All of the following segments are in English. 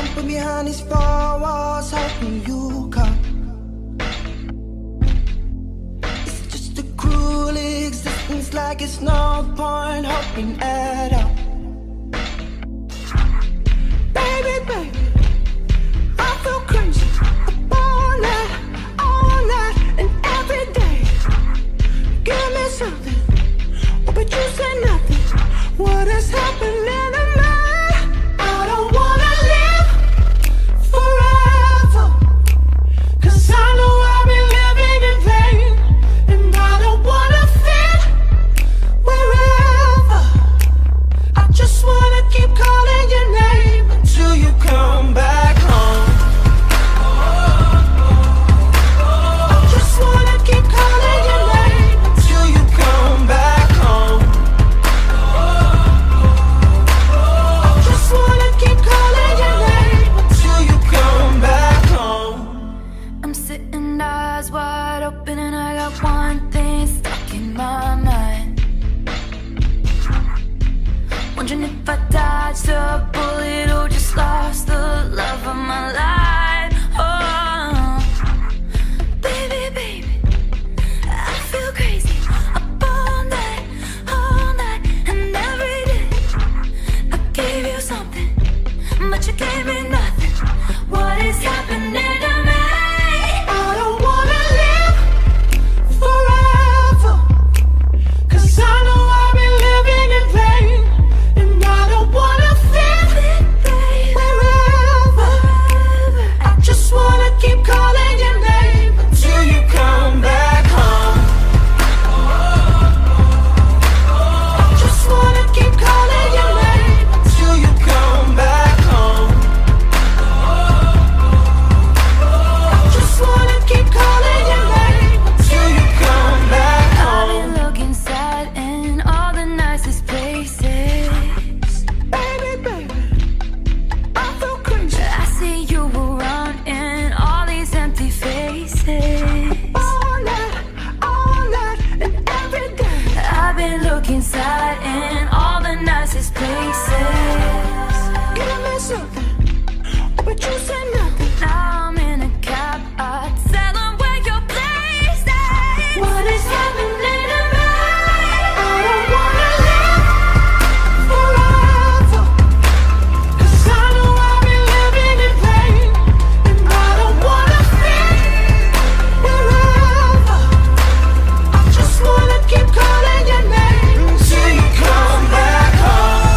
jumping behind these four walls, hoping you come. It's just a cruel existence, like it's no point hoping at all. Baby, baby, I feel crazy all night and every day. Give me something, oh, but you say nothing. What is happening to me? I don't wanna live forever, 'cause I know I've been living in vain. And I don't wanna fit wherever. I just wanna keep calling your name until you come back home. I just wanna keep calling your name until you come back home. I just wanna keep calling your name until you come back home. I'm sitting eyes wide open and I got one thing stuck in my mind. Wondering if I dodged a bullet or just lost the love of my life. Oh, baby, baby, I feel crazy up all night and every day. I gave you something, but you gave me nothing. What is happening to me? I don't wanna live forever, 'cause I know I've been living in vain. And I don't wanna fit wherever. I just wanna keep calling your name until you come back home. I just wanna keep calling your name until you come back home. I just wanna keep calling your name until you come back I've home. been looking sad in all the nicest places. Baby, baby, I feel crazy I see you around in all these empty faces. all night and every day. I've been looking sad in all the nicest places. Give me something, oh, but you say nothing. Now I'm in a cab, I tell 'em where your place is. What is happening to me? I don't wanna live forever, 'cause I know I've been living in vain. And I don't wanna fit wherever. I just wanna keep calling your name until you come back home.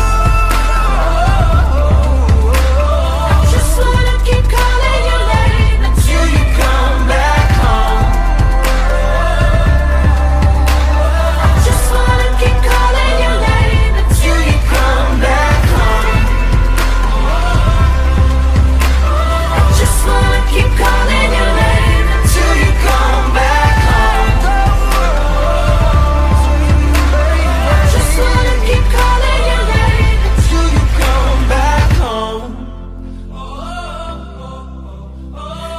I just wanna keep calling your name until you come back home. I just wanna keep calling your name until you come back home. I just wanna keep calling your name until you come back home. I just wanna keep calling your name until you come back home.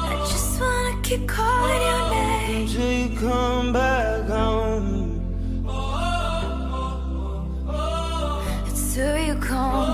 I just wanna keep calling your name Until you come back home. until you come